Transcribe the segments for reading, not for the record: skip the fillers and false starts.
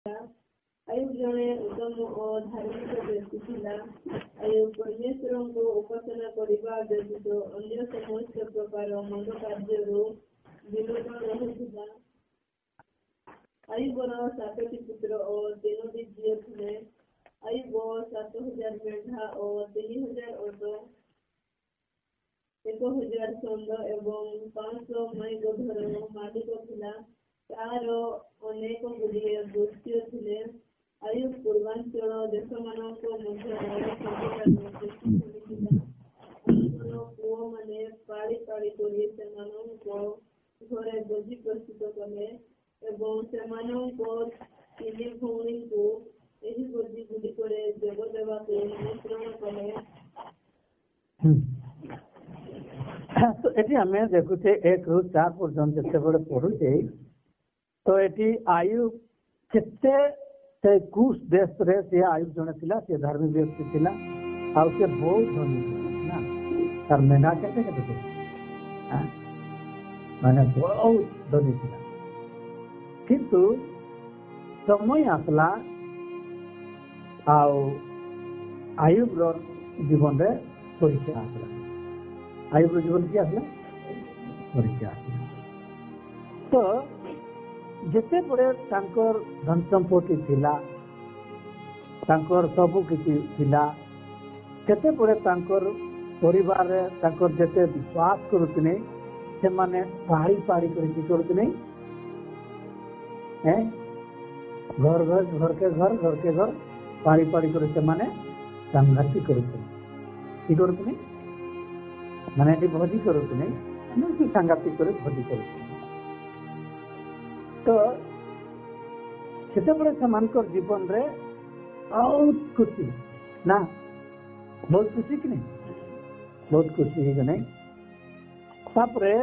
आयुब जड़े उत्तम और धार्मिक व्यक्ति थिला। आयुब परमेश्वर को उपासना करबा व्यतीत अन्य समस्त प्रकार मंद कार्यरू विरत रहुथिला। आयुबर 7टी पुत्र और 3टी झील थे। आयुब 7,000 मेढ़ा और 3,000 ओट, 1,000 षंड एवं 500 मई गधर मालिक थिला। तार अनेक गुड़िए गोष्ठी थिले। आयुब पूर्वांचल देशमानक पुओ माने पाड़ी पाड़ी करी सेमानक घरे भोजी प्रस्तुत कले एवं सेमानक 3 भौणी को एही भोजी गुड़िकरे जोग देवाक निमंत्रण कले। तो ये आम देखुचे 1 ରୁ 4 पर्यंत जिते पढ़ुचे तो ये आयुब केते से कुश देश रे से आयुब जने थिला से धार्मिक व्यक्ति थिला आ से बहुत धनी ना तार मेना केते केते हां माने बहुत धनी थिला किंतु समय आसला आयुब रो जीवन रे परीक्षा आसला। आयुब रो जीवन की आसला परीक्षा आसला। तो जिते बड़े तांकर धन संपत्ति थिला तांकर सबु किछि थिला केते बड़े तांकर परिवार रे तांकर जेते विश्वास करुतने से माने पाड़ी पाड़ी करि करुतने हैं घर के घर पाड़ी पाड़ी करे से माने संघाती करुतने की करुतने माने एटी भोजी करुतने माने संघाती करे भोजी करुतने। तो सेते बड़े समानकर जीवन रे बहुत खुशी ना बहुत खुशी कि नहीं बहुत खुशी है नहीं तापरे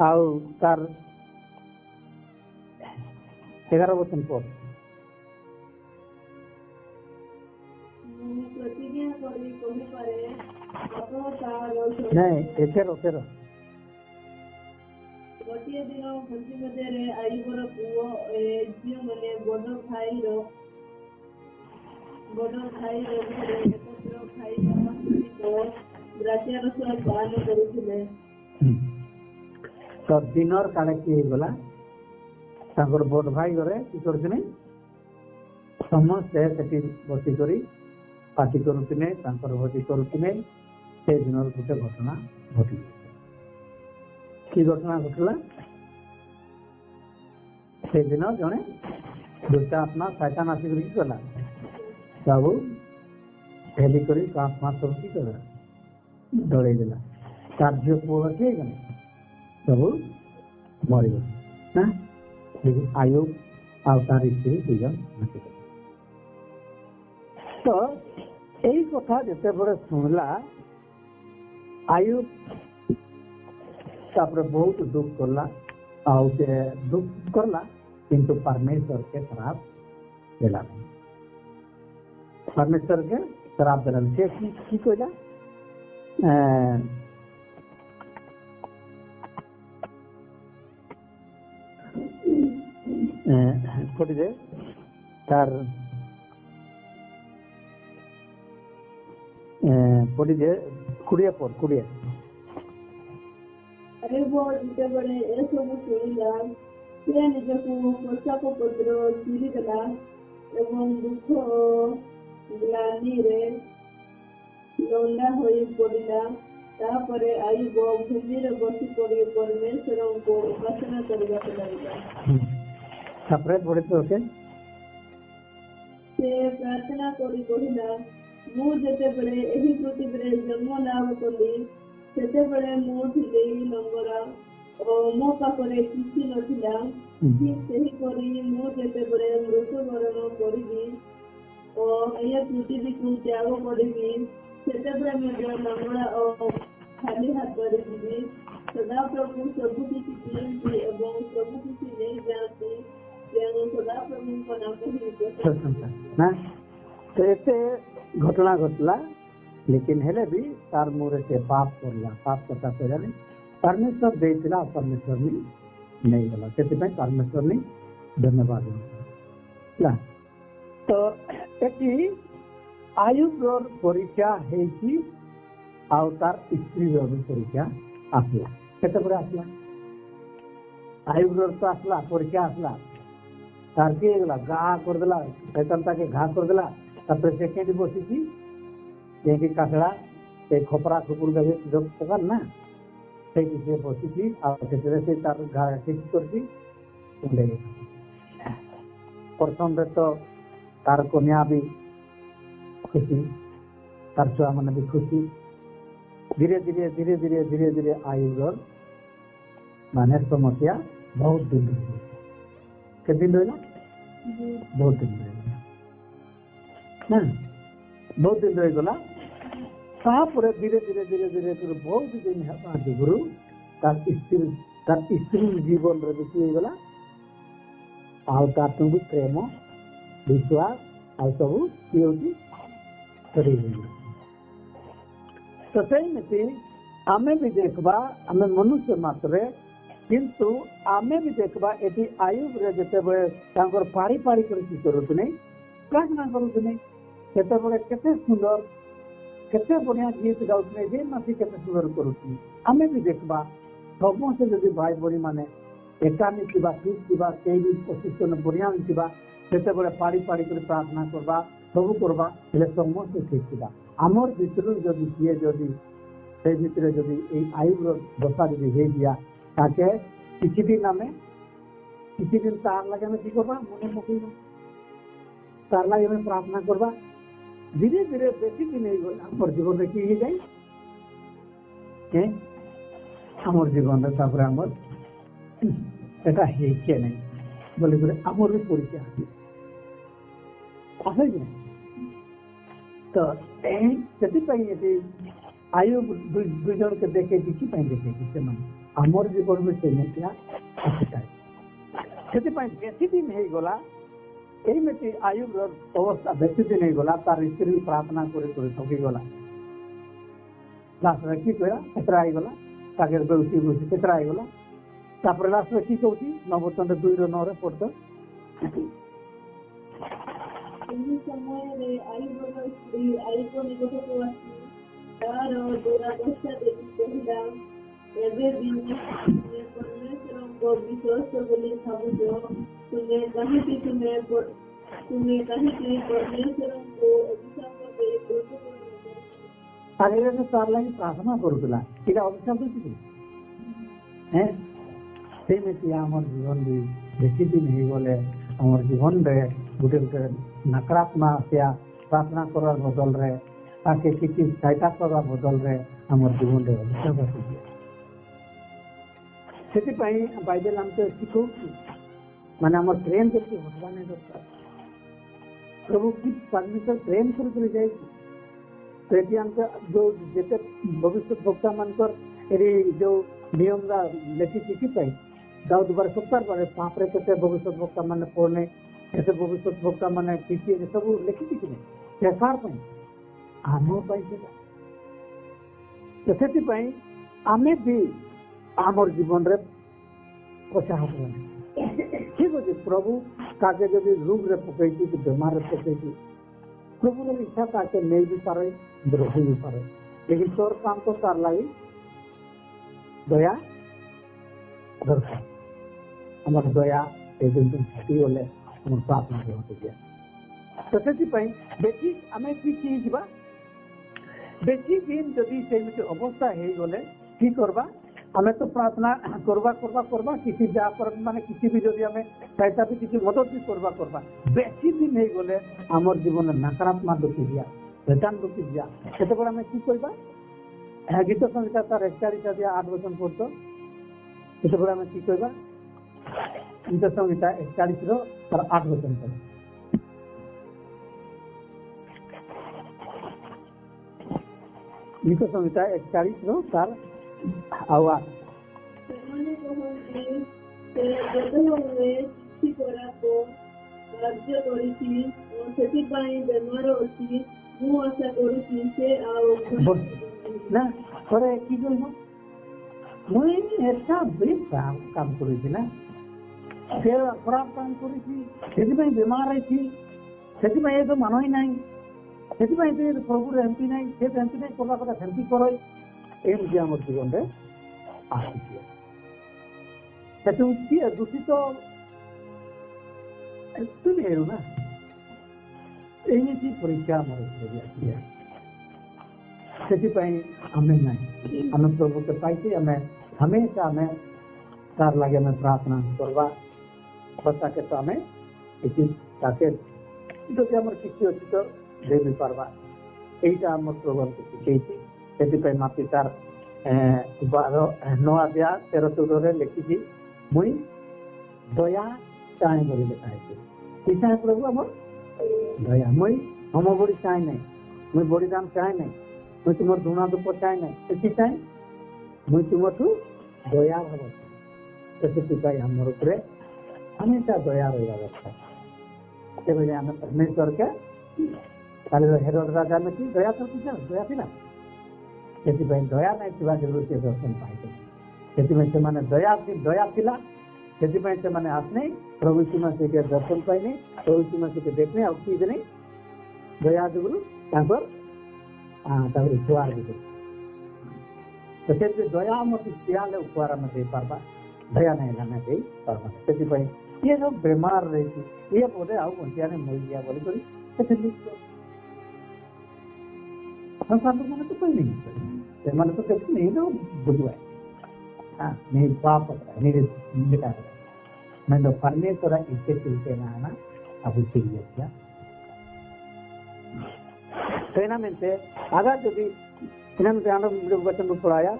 आउ तार 11 वचन पर प्रतिज्ञा करी कहि पारे नहीं 13 गोटे दिन भोजी मध्य आयुबर पुओ झील मैंने बड़ भाई घरे एकत्र खाई द्राक्षारस पान करुले। तो दिनर काले की गला तांकर बड़ भाई घरे की करथिने समस्ते सेठी बसी करी पार्टी करुथिने तांकर भोजी करुथिने से दिनर गोटे घटना घटी की घटना घटला से दिन जड़े दुष्ट आत्मा शैतान आसिक गला सब हेली कर सब की कला डल देला तार झील पुओ किए गले सब मरीगले ना आयुब आ तार स्त्री 2 जन भासी। तो यही कथा जिते बड़े शुणला आयुब तापर बहुत दुख करला आउ से दुख करला किंतु परमेश्वर के श्राप देला परमेश्वर के श्राप देला से की कहला पढ़ी दे तार पढ़ी दे 20 आयुब जिते बड़े ए सब शुणिला से निजकू पोशाक पत्र चिरीदेला एवं दुख ग्लानि रे लंडा होई पड़िला। तापरे आयुब भूमि रे बसी पड़ी परमेश्वर को उपासना करबा लागला। तापरे पड़े तो के से प्रार्थना करी कहिला मु जेते बड़े एही पृथ्वी रे जन्म लाभ कली सेते बड़े मु थिले लंगरा और मो पाखरे किछि नथिला ठीक सेही करी मु जेते बड़े मृत्युवरण करिबी और ये पृथ्वी को त्याग करिबी सेते बड़े मैं लंगड़ा और खाली हाथ कर जीवी सदा प्रभु सब किछि दियंती एवं सब किछि नहीं जानती तेणु सदा प्रभु को नाम कहि ना तो ऐसे घटना घटला लेकिन हेले भी तार मुरे से पाप करला पाप करता पड़ा नहीं परमेश्वर देला परमेश्वर नहीं गला से परमेश्वर नहीं धन्यवाद ना तो एटी आयुब्र परीक्षा हेची आउ तार स्त्री भी परीक्षा आसला केते बड़े आसला आयुब्र तो आसला परीक्षा आसला तार के गला घा कर देला शैतान ताके घा कर देला तापर से केटी बसिची जेकी कासड़ा ए खपरा खुपुर गवे जो पकड़ ना सेठी से बसिची आ सेटे से तार घा ठीक करची उंडे प्रथम रे तो तार कन्या भी खुशी तार छुआ मन भी खुशी धीरे धीरे धीरे धीरे धीरे धीरे आयुर माने समस्या बहुत दिन रही के दिन रही बहुत दिन रही ना बहुत दिन रही गला तापर धीरे धीरे धीरे धीरे बहुत दिन है गुरु तार स्त्री जीवन रे बेसी गला आउ तार तुम प्रेम विश्वास आ सब किए तो से आमे भी देखबा आमे मनुष्य मात्र किंतु आमे भी देखबा एटी आयुब रे जते बळे तांकर पारी पारी कर की करत नै प्रार्थना करत नै केते बळे केते सुंदर केते बढ़िया गीत गाउत नै जे मासी केते सुंदर करत नै आमे भी देखबा समस्त जदि भाई बड़ी माने एकानी किबा ठीक किबा केई पोजिशन बढ़िया किबा केते बळे पारी पारी कर प्रार्थना करबा सब करबा हेले समस्त ठीक किबा आमर भितर जदि किए जदि से भितर जदि ए आयुर दशा जदि हे दिया ताके किछि दिन आमे किछि दिन तार लागे में की करबा मने मकई तार लागे में प्रार्थना करबा धीरे धीरे बेसी दिन हे गला हमर जीवन रे की हे जाय के हमर जीवन रे तापर हमर एटा हे के नै बोले बोले हमर भी परीक्षा आसे जे तो आयु दुई जन के देखे कि देखे से आमर जीवन में से बेसी दिन हो गला ये आयु अवस्था बेसी दिन हो गला तार स्त्री प्रार्थना कर थकी गला लास्ट में कि कह केतरा गला ताके बेउसी बेउसी केतरा गला तापर लास्ट में कि कहूँ नवतन 2:9 पढ़त समय आयुर्वेद स्त्री आयुर्वेद निकटକୁ ଆସି ତାର ଦୁରାଦଶା ଦେଖି କହିଲା ଏବେ ବି ପରମେଶ୍ୱରଙ୍କ ବିଶ୍ୱାସ ବୋଲି ଭାବୁଛ ତୁମେ କାହିଁକି ପରମେଶ୍ୱରଙ୍କୁ ଅଭିଶାପ ଦେଇ ଆଗରେ ତାର ଲାଗି ପ୍ରାର୍ଥନା କରୁଥିଲା ଏଇଟା ଅଭିଶାପ ଅଛି हैं ସେମିତି ଆମର ଜୀବନ ବି ବେଶୀ ଦିନ ହେଇଗଲେ ଆମର ଜୀବନରେ ଗୋଟେ ଗୋଟେ नकारात्मक आसिया प्रार्थना करार बदल रे ताके किसी सहायता करार बदल रे हमर जीवन रे अभिशाप आसी सेति पई बाइबल हमके सिखौ माने हमर प्रेम के भगवान ने दरकार प्रभु की परमेश्वर प्रेम कर जाए सेति हमके जो जेते भविष्य वक्ता मानकर एरी जो नियम रा लेखि सिखि पई दाऊद बर 70 बारे पाप रे केते भविष्य वक्ता माने पढ़ने ऐसे भविष्य वक्ता माने किसी सब लिखी कि सरकार आम से आमे भी आमर जीवन रे पचा ठीक अच्छे प्रभु ताके जब रोग रे पकई बेमार रे पकई प्रभु इच्छा ताके नहीं भी पारे रही भी पारे लेकिन तोर काम तो तार लगी दया दरकार हमार दया एक दिन तुम छुट्टी होले प्रार्थना तो बेसी आम बेसी दिन जदि से अवस्था हो गले कि करबा आम तो प्रार्थना करबा करबा करबा किसी माने किसी भी जदि आम सहायता भी किसी मदद भी करबा बेसी दिन हो गले आमर जीवन नकारात्मक दुखी दिया शैतान दुखी दिया से आम कि करबा गीत संहिता तार 41 दिया 8 वचन पढ़तो से आम कि करबा गीत संहिता 41 तार 8 वचन पढ़ गीत संहिता 41 तार आवा ସେମାନେ କହନ୍ତି ସେ ବେଦରେ କିଛି କରାକୁ କାର୍ଯ୍ୟ କରିଛି ଓ ସେଥିପାଇଁ ବେମାର ଅଛି ମୁଁ ଆଶା କରୁଛି ସେ ଆଉ ନା ଥରେ କି କହିବ ମୁଁ ଏଟା ବି काम करी ना ସେ ଖରାପ କାମ କରିଛି, ସେଥିପାଇଁ ବେମାର ହେଇଛି, ସେଥିପାଇଁ ଏ ତ ମାନ ହିଁ ନାହିଁ, ସେଥିପାଇଁ ସେ ପ୍ରଭୁର ଏମିତି ନାହିଁ, ସେ ଏମିତି ନାହିଁ କଲା କଥା ସେମିତି କର, ଏମିତି ଆମର ଜୀବନରେ ଆସିଛି। ସେଠୁ କିଏ ଦୂଷିତ ତୁମେ ହେଉ ନା, ଏମିତି ପରୀକ୍ଷା ଆମର ଆସିଛି। ସେଥିପାଇଁ ଆମେ ନାହିଁ, ଆମେ ପ୍ରଭୁকে ପାଇଛି, ଆମେ ହମେଶା ଆମେ ତାର ଲାଗି ଆମେ ପ୍ରାର୍ଥନା କରିବା, ତାକେ ତ ଆମେ କିଛି ତାକେ ଯଦି ଆମର କିଛି ଅଛି ତ ଦେଇ ପାରବା, এইটা আমার প্রভু শিখেছি। ସେଥିପାଇଁ ମାପି ତାର 9:13-14 ଲେଖିଛି, ମୁଇଁ ଦୟା ଚାହେଁ ବୋଲି ଲେଖା ହେଇଛି। କି ଚାହେଁ ପ୍ରଭୁ ଆମର ଦୟା, ମୁଇଁ ହମ ବଡ଼ି ଚାହେଁ ନାହିଁ, ମୁଇଁ ବଡ଼ିଦାନ ଚାହେଁ ନାହିଁ, ମୁଇଁ ତୁମର ଧୂଣା ଧୂପ ଚାହେଁ ନାହିଁ, ସେଠି ଚାହେଁ ମୁଇଁ ତୁମଠୁ ଦୟା ଭାବ। ସେଥିପାଇଁ ଆମର ଉପରେ ହମେଶା ଦୟା ରହିବା ଦରକାର। ସେଭଳି ଆମେ ପରମେଶ୍ୱରକେ ହେରୋଦ ରାଜା କି ଦୟା କରିଥିଲା, ଦୟା ଥିଲା, ସେଥିପାଇଁ ଦୟା ନାହିଁ ଥିବା ଯୋଗୁଁ ସେ ଦର୍ଶନ ପାଇଥିଲେ। ସେଥିପାଇଁ ସେମାନେ ଦୟା ଥିଲା, ସେଥିପାଇଁ ସେମାନେ ଆସିନେ, ପ୍ରଭୁ ସୀମା ସେକେ ଦର୍ଶନ ପାଇନେ, ପ୍ରଭୁ ସୀମା ସେକେ ଦେଖିନେ, ଆଉ କିଛି ନାହିଁ ଦୟା ଯୋଗୁଁ ତାଙ୍କର ଉପହାର ଦେବେ। ତ ସେଥିପାଇଁ ଦୟା ମତେ ଦିଆଲେ ଉପହାର ଆମେ ଦେଇପାରବା, ଦୟା ନାହିଁ ଆମେ ଦେଇପାରବା। ସେଥିପାଇଁ ଇଏ ଯୋଉ ବେମାର ରହିଛି, ଇଏ ବୋଧେ ଆଉ ବଞ୍ଚିବାରେ ମରିଯିବା ବୋଲିକରି ସେଠି ମାନେ ତ କହିନି, ସେମାନେ ତ ଦେଖି नहीं ना बुझवा नहीं पाप नहीं बेटा मैं तो परमेश्वर इसे चलते ना ना अब चाहिए क्या mente agar jadi mente anda वचन को पढ़ाया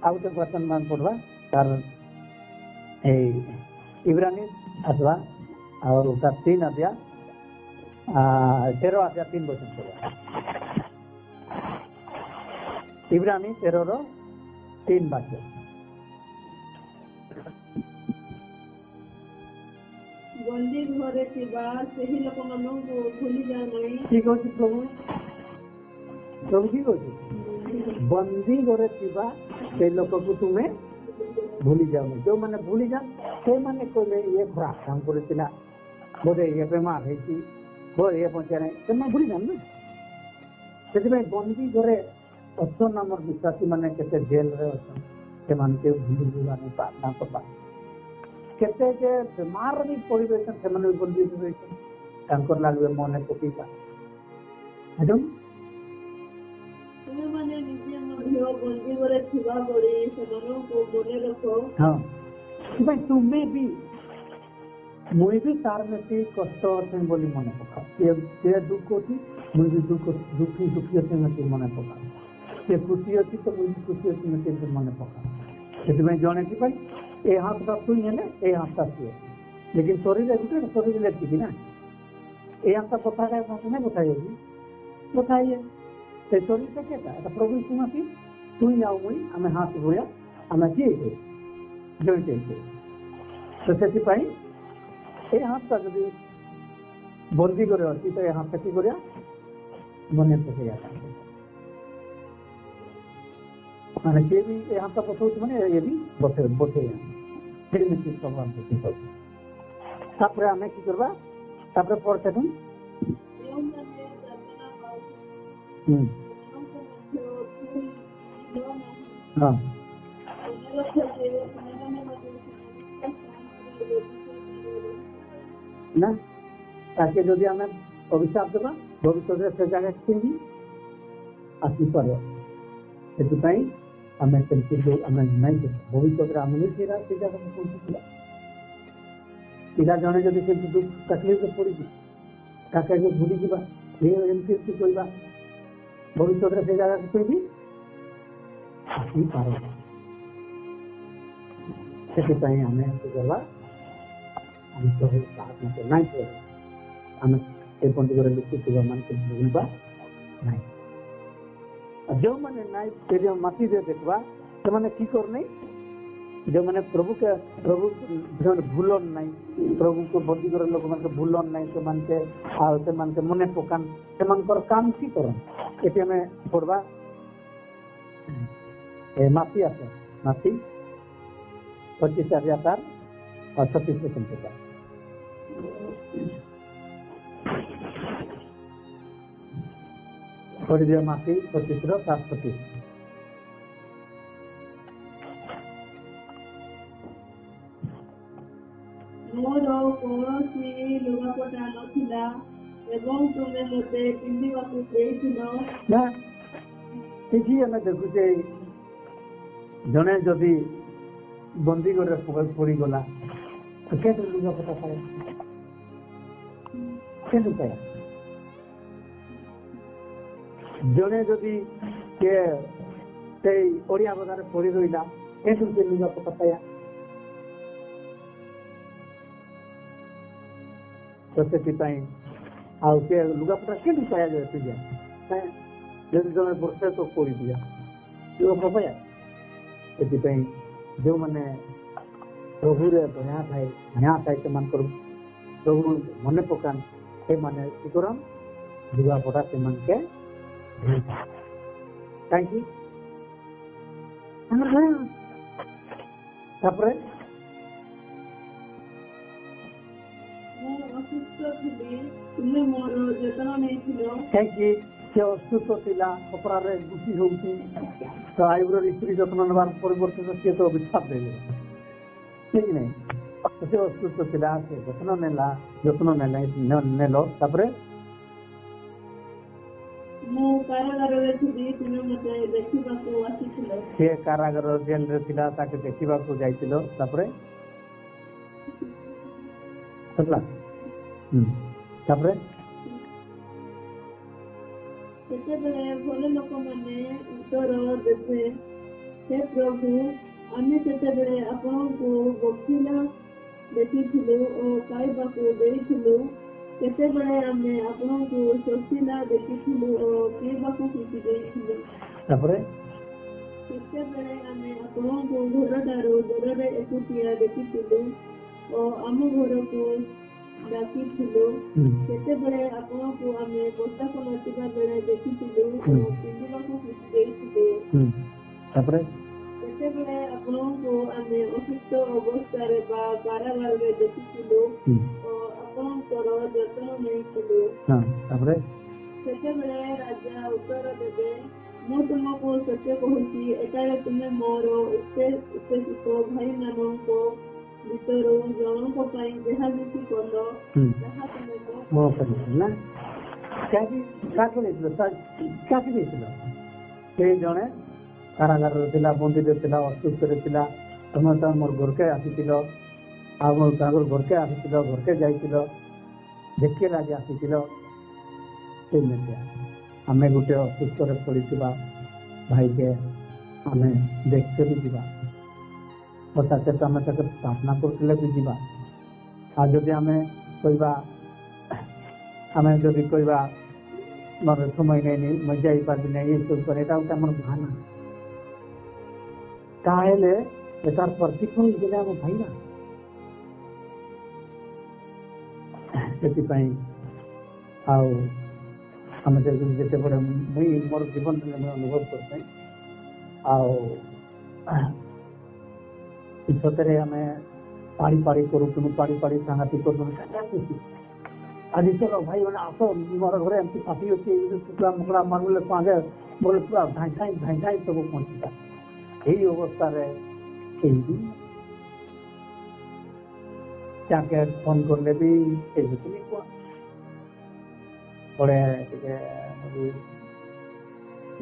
अब तो वचन मान पढ़वा कारण इब्रानी अथवा और उसका 3 अध्याय 13 अध्याय 3 वचन पढ़वा इब्रानी 13:3 वाक्य बंदी घरे ଥିବା ସେହି ଲୋକମାନଙ୍କୁ ଭୁଲି ଯାଅ ନାହିଁ। ଠିକ ଅଛି ପ୍ରଭୁ ଠିକ ଅଛି ବନ୍ଦୀ ଘରେ ଥିବା ସେ ଲୋକକୁ ତୁମେ ଭୁଲି ଯାଉନି। ଯୋଉମାନେ ଭୁଲି ଯାଅ ସେମାନେ କହିଲେ ଇଏ ଖରାପ କାମ କରିଥିଲା, ବୋଧେ ଇଏ ବେମାର ହେଇଛି, ବୋଧେ ଇଏ ବଞ୍ଚା ନାହିଁ, ସେମାନେ ଭୁଲି ଯାଅ ନା। ସେଥିପାଇଁ ବନ୍ଦୀ ଘରେ ଅଛନ୍ ଆମର ବିଶ୍ୱାସୀ ମାନେ କେତେ ଜେଲରେ ଅଛନ୍, ସେମାନଙ୍କୁ ଭୁଲି ଯିବାନି, ପ୍ରାର୍ଥନା କରିବା। କେତେ ଯେ ବେମାର ବି ପଡ଼ି ରହିଛନ୍, ସେମାନେ ବି ବନ୍ଦୀ ରହିଛନ୍, ତାଙ୍କର ଲାଗିବେ ମନେ ପକେଇବା। ତୁମେମାନେ ନିଜେ ମଧ୍ୟ ବନ୍ଦୀ ଘରେ ଥିବା ପରି ସେମାନଙ୍କୁ ମନେ ରଖ। ହଁ, ସେଥିପାଇଁ ତୁମେ ବି ମୁଇଁ ବି ତାର ବେଶୀ କଷ୍ଟ ଅଛି ବୋଲି ମନେ ପକା। ସେ ଦୁଃଖ ଅଛି, ମୁଇଁ ବି ଦୁଃଖୀ ଅଛି ମନେ ପକା। ସେ ଖୁସି ଅଛି ତ ମୁଇଁ ବି ଖୁସି ଅଛି ମନେ ପକା। ସେଥିପାଇଁ ଜଣେ କି ପାଇଁ ଏ ହାତଟା ଛୁଇଁ ହେଲେ ଏ ହାତଟା ଛୁଏ, ଲେକିନ ଶରୀର ଗୋଟେ ଶରୀର ଲେଖିକି ନା ଏ ହାତଟା କଥା ନାଇଁ କଥା ଯାଉଛି କଥା ଇଏ ସେ ଶରୀରଟା କେଟା এটা ପ୍ରଭୁ ଶୁଣନ୍ତି তুই ଆଉ ମୁଇଁ ଆମେ ହାତ ଭଳିଆ ଆମେ କିଏ ଜଏଣ୍ଟ ହେଇଛେ। ତ ସେଥିପାଇଁ ଏ ହାତଟା ଯଦି ବନ୍ଦୀ କରି ଅଛି ତ ଏ ହାତଟା କି କରିବା ମନେ ପକେଇବା। ମାନେ ସିଏ ବି ଏ ହାତଟା ବସଉଛି ମାନେ ଏ ବି ବସେଇବା ସେମିତି ସବୁ ଆମେ ଶିଖାଉଛୁ। ତାପରେ ଆମେ କି କରିବା ତାପରେ ପଢତେ ହଁ ନା ତାକେ ଯଦି ଆମେ ଅଭିଶାପ ଦେବା ଭବିଷ୍ୟତରେ ସେ ଜାଗା କେମିତି ଆସିପାରିବ। ସେଥିପାଇଁ ଆମେ ସେମିତି ଆମେ ନାଇଁ ଭବିଷ୍ୟତରେ ଆମେ ସେଇଟା ସେ ଜାଗାକୁ ପହଞ୍ଚିଥିଲା। ପିଲା ଜଣେ ଯଦି ସେମିତି ଦୁଃଖ ତକଲିଫରେ ପଡ଼ିଛି ତାକେ ଭୁଲିଯିବା ଏମିତି କହିବା ଭବିଷ୍ୟତରେ ସେ ଜାଗାକୁ କେମିତି ଆସିପାର। ସେଥିପାଇଁ ଆମେ କରିବା ଆମେ ପ୍ରଭୁ ପ୍ରାର୍ଥନା ନାଇଁ କରିବା, ଆମେ ଏ ପଣ୍ଡିତରେ ଲୁଚୁଥିବା ମାନଙ୍କୁ ଭୁଲବା ନାହିଁ। ଯେଉଁମାନେ ନାଇଁ ସେ ଯେଉଁ ମାଟିରେ ଦେଖିବା ସେମାନେ କି କରୁନାହିଁ, ଯେଉଁମାନେ ପ୍ରଭୁ ଭୁଲନ୍ ନାହିଁ, ପ୍ରଭୁଙ୍କୁ ବନ୍ଦୀଗର ଲୋକମାନଙ୍କୁ ଭୁଲନ୍ ନାହିଁ, ସେମାନଙ୍କୁ ମନେ ପକାନ୍, ସେମାନଙ୍କର କାମ କି କରନ୍। ଏଠି ଆମେ ପଢବା ମାଟି ଆସ ମାଟି 25 ଅଧ୍ୟାୟ 4 36 ଚିନ୍ତା କରିଦିଅ ମାଟି 25 ର 37। ମୋର କୌଣସି ଲୁଗାପଟା ନଥିଲା ଏବଂ ତୁମେ ମୋତେ ପିନ୍ଧିବାକୁ ଦେଇଥିଲ। ନା ଏଠି ଆମେ ଦେଖୁଛେ ଜଣେ ଯଦି ବନ୍ଦୀଗଡ଼ରେ ପଡ଼ିଗଲା କେତେ ଲୁଗାପଟା ପାଏ କେତେ ପାଏ ଜଣେ ଯଦି କିଏ ସେଇ ଓଡ଼ିଆ ବଜାରରେ ପଡ଼ି ରହିଲା କେତେ ସେ ଲୁଗାପଟା ପାଇବା ତ ସେଥିପାଇଁ ଆଉ ସେ ଲୁଗାପଟା କେମିତି ପାଇଯାଏ ପିନ୍ଧିବା ଯଦି ଜଣେ ବର୍ଷେ ତ ପଡ଼ିଯିବା ଲୁଗାପଟା ପାଇବା ସେଥିପାଇଁ ଯେଉଁମାନେ ପ୍ରଭୁରେ ଦୟା ଥାଏ ମାୟା ଥାଏ ସେମାନଙ୍କର ପ୍ରଭୁ ମନେ ପକାନ୍ ସେମାନେ କି କରନ୍ ଲୁଗାପଟା ସେମାନକେ କାହିଁକି ତାପରେ ମୁଁ ଅସୁସ୍ଥ ଥିଲି ତୁମେ ମୋର ଯତ୍ନ ନେଇଥିଲ। କାହିଁକି ସେ ଅସୁସ୍ଥ ଥିଲା କପଡ଼ାରେ ଗୁଟି ହଉଛି ତ ଆଇବ୍ରୋ ସ୍ତ୍ରୀ ଯତ୍ନ ନେବାର ପରିବର୍ତ୍ତେ ସିଏ ତ ବିଶ୍ୱାସ ଦେଇଦେଲା ଠିକ ନାହିଁ ସେ ଅସୁସ୍ଥ ଥିଲା ସେ ଯତ୍ନ ନେଲ ତାପରେ ମୁଁ କାରାଗାରରେ ଥିଲି ତୁମେ ମୋତେ ଦେଖିବାକୁ ଆସିଥିଲ। ସେ କାରାଗାର ଜେଲରେ ଥିଲା ତାকে ଦେଖିବାକୁ ଯାଇଥିଲ ତାପରେ ତାପରେ ସେତେବେଳେ ଭଲ ଲୋକମାନେ ଉତ୍ତର ଦେବେ ହେ ପ୍ରଭୁ ଆମେ ସେତେବେଳେ ଆପଣଙ୍କୁ ବସିଲା ଦେଖିଥିଲୁ ଓ ଖାଇବାକୁ ଦେଇଥିଲୁ କେତେବେଳେ ଆମେ ଆପଣଙ୍କୁ ଶୋଷିଲା ଦେଖିଥିଲୁ ଓ ପିଇବାକୁ କିଛି ଦେଇଥିଲୁ। ତାପରେ କେତେବେଳେ ଆମେ ଆପଣଙ୍କୁ ଘରଠାରୁ ଦୂରରେ ଏକୁଟିଆ ଦେଖିଥିଲୁ ଓ ଆମ ଘରକୁ ଡାକିଥିଲୁ କେତେବେଳେ ଆପଣଙ୍କୁ ଆମେ ପୋଷାକ ନଥିବା ବେଳେ ଦେଖିଥିଲୁ ଓ ପିନ୍ଧିବାକୁ କିଛି ଦେଇଥିଲୁ। ତାପରେ କେତେବେଳେ ଆପଣଙ୍କୁ ଆମେ ଅସୁସ୍ଥ ଅବସ୍ଥାରେ ବା କାରାଗାରରେ ଦେଖିଥିଲୁ ଓ ଆପଣଙ୍କର ଯତ୍ନ ନେଇଥିଲୁ। ତାପରେ ସେତେବେଳେ ରାଜା ଉତ୍ତର ଦେବେ ମୁଁ ତୁମକୁ ସତ୍ୟ କହୁଛି ଏଠାରେ ତୁମେ ମୋର ଉପେକ୍ଷିତ ଭାଇମାନଙ୍କ ଭିତରୁ ଜଣଙ୍କ ପାଇଁ ଯାହା କିଛି କଲ ତାହା ତୁମେ ମୋ ପାଇଁ ନା କାହାକୁ ଦେଇଥିଲ ସେ ଜଣେ କାରାଗାରରେ ଥିଲା ବନ୍ଦୀରେ ଥିଲା ଅସୁସ୍ଥରେ ଥିଲା ତମେ ତ ମୋର ଘରକେ ଆସିଥିଲ ଆଉ ମୋର ତାଙ୍କର ଘରକେ ଆସିଥିଲ ଘରକେ ଯାଇଥିଲ ଦେଖି ଲାଗି ଆସିଥିଲ ସେମିତି ଆମେ ଗୋଟେ ଅସୁସ୍ଥରେ ପଡ଼ିଥିବା ଭାଇକେ ଆମେ ଦେଖତେ ବି ଯିବା ଓ ତାକେ ତ ଆମେ ତାକେ ପ୍ରାର୍ଥନା କରୁଥିଲେ ବି ଯିବା ଆଉ ଯଦି ଆମେ କହିବା ଆମେ ଯଦି କହିବା ମୋର ସମୟ ନେଇନି ମୁଁ ଯାଇପାରିବି ନାହିଁ ଏସବୁ ପରେ ଏଇଟା ଗୋଟେ ଆମର ଭାବନା ତାହେଲେ ଏଟାର ପ୍ରତିଫଳ ଦେଲେ ଆମ ଭାଇନା ସେଥିପାଇଁ ଆଉ ଆମେ ଯେତେବେଳେ ମୁଇଁ ମୋର ଜୀବନରେ ମୁଁ ଅନୁଭବ କରିଥାଏ ଆଉ ସତରେ ଆମେ ପାଳି କରୁଥିଲୁ ପାଳି ସାଙ୍ଗତି କରୁଥିଲୁ ଆଜି ଚଲ ଭାଇ ମାନେ ଆସ ମୋର ଘରେ ଏମିତି ପାଟି ଅଛି କୁକୁଡ଼ା ମୁକୁଡ଼ା ମାରିଲେ ଆଗେ ବୋଲେ ପୁରା ଧାଇଁ ସବୁ ପହଞ୍ଚିଲା ଏହି ଅବସ୍ଥାରେ କେହି ତାକେ ଫୋନ କଲେ ବି କେହି କୁହ ପଳେ ଟିକେ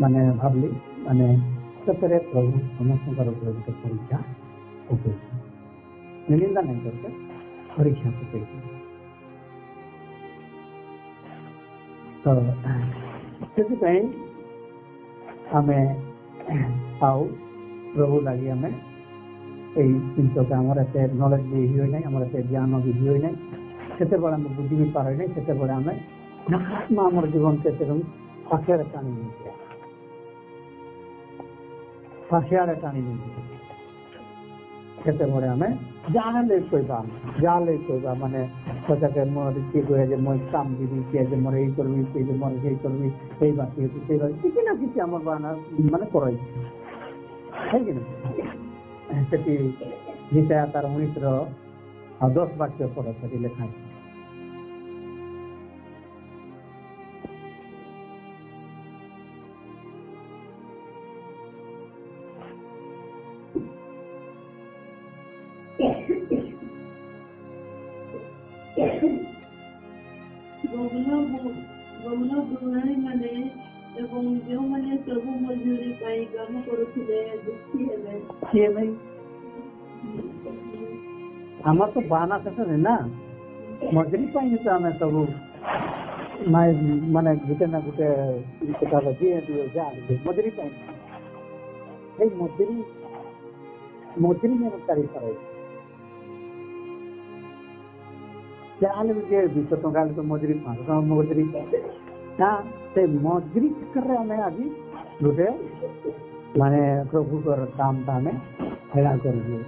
ମାନେ ଭାବିଲି ମାନେ ସେଥିରେ ପ୍ରଭୁ ସମସ୍ତଙ୍କର ଗୋଟେ ପରୀକ୍ଷା ପକେଇଛି ନିନ୍ଦା ନାହିଁ କରିତେ ପରୀକ୍ଷା ପକେଇଛି ତ ସେଥିପାଇଁ ଆମେ ଆଉ ପ୍ରଭୁ ଲାଗି ଆମେ এই জিনিসটা আমার এতে নলেজ ବି ହୁଏ ନାହିଁ ଆମର ଏତେ ଜ୍ଞାନ ବି ହୁଏ ନାହିଁ ସେତେବେଳେ ଆମେ ବୁଝି ବି ପାରେ ନାହିଁ ସେତେବେଳେ ଆମେ ଆତ୍ମା ଆମର ଜୀବନ କେତେ ପାଖରେ ଟାଣି ନେଇଯାଏ ପାଖରେ ଟାଣି ନେଇଯାଏ ସେତେବେଳେ ଆମେ ଯାହାଲେ କହିବା ମାନେ ସେଟାକେ ମୋର କିଏ କହେ ଯେ ମୁଁ କାମ ଯିବି କିଏ ଯେ ମୋର ଏଇ କରିବି କିଏ ଯେ ମୋର ସେଇ କରିବି ଏଇ ବାକି ଅଛି ସେଇ ବାକି କିଛି ନା କିଛି ଆମର ବାହାନା ମାନେ କରାଇଛି ହେଇକି ନା ସେଠି ଗୀତା ତାର 19ର और 10 वाक्य पढ़ सके लिखा है। ଗମନ ଗୃହାଣୀ ମାନେ ଏବଂ ଯେଉଁମାନେ ସବୁ ମଜୁରୀ ପାଇଁ କାମ କରୁଥିଲେ ଦୁଃଖୀ ହେଲେ। କିଏ ଭାଇ? ଆମର ତ ବାହାନା ସେଠାରେ ନା ମଜୁରୀ ପାଇଁ ତ ଆମେ ସବୁ ମାନେ ଗୋଟେ ନା ଗୋଟେ ମଜୁରୀ ପାଇଁ ସେଇ ମଜୁରୀ ନେଇ ପାରେ ଯାହାହେଲେ ବି ଯେ 200 ଟଙ୍କା ହେଲେ ତ ମଜୁରୀ 500 ଟଙ୍କା ମଜୁରୀ ନା ସେ ମଜୁରୀ ଚକ୍କରରେ ଆମେ ଆଜି ଗୋଟେ ମାନେ ପ୍ରଭୁଙ୍କର କାମଟା ଆମେ ହେଳା କରିବୁ।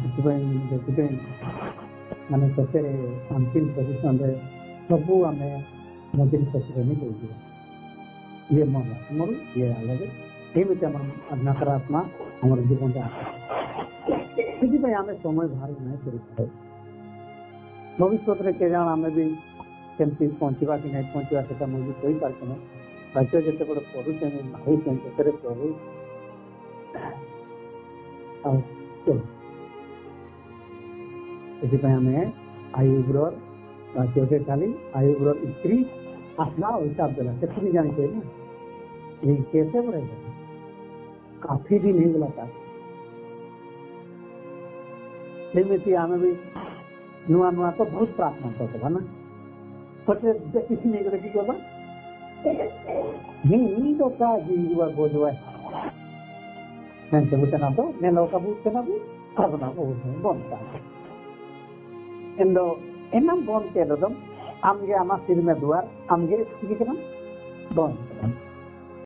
ସେଥିପାଇଁ ମାନେ ସତରେ ଅନ୍ତିମ ପୋଜିସନରେ ସବୁ ଆମେ ମଜୁରୀ କ୍ଷେତ୍ରରେ ହିଁ ଦେଇଯିବା। ଇଏ ମୋର ଇଏ ଅଲଗା ଏମିତି ଆମର ନକାରାତ୍ମା ଆମର ଜୀବନଟା ସେଥିପାଇଁ ଆମେ ସମୟ ବାହାର ନାହିଁ କରିଥାଉ। ଭବିଷ୍ୟତରେ କେଜାଣ ଆମେ ବି କେମିତି ପହଞ୍ଚିବା କି ନାହିଁ ପହଞ୍ଚିବା ସେଟା ମୁଁ ବି କହିପାରୁଛି ନାହିଁ। ବାକ୍ୟ ଯେତେବେଳେ ପଢୁଛେ ଭାବୁଛେ ସେଥିରେ ପ୍ରଭୁ ସେଥିପାଇଁ ଆମେ ଆୟୁବର ବାକ୍ୟକେ ଖାଲି ଆୟୁବର ସ୍ତ୍ରୀ ଆସିଲା ହିସାବ ଦେଲା ସେଠି ଜାଣିଛେ ନା ଏଇ କେତେବେଳେ କାଫି ଦିନ ହେଇଗଲା ତାର ସେମିତି ଆମେ ବି ନୂଆ ନୂଆ ତ ବହୁତ ପ୍ରାର୍ଥନା କରିଦେବା ନା କିଛି ନେଇକରି କି କହିବା नहीं तो का जीवा बोलवा मैं तो बुझना तो मैं लोग का बुझना भी करना को बनता इंदो इन्ना बन के दम आमगे आमा सिर में दुआर आमगे की करना बन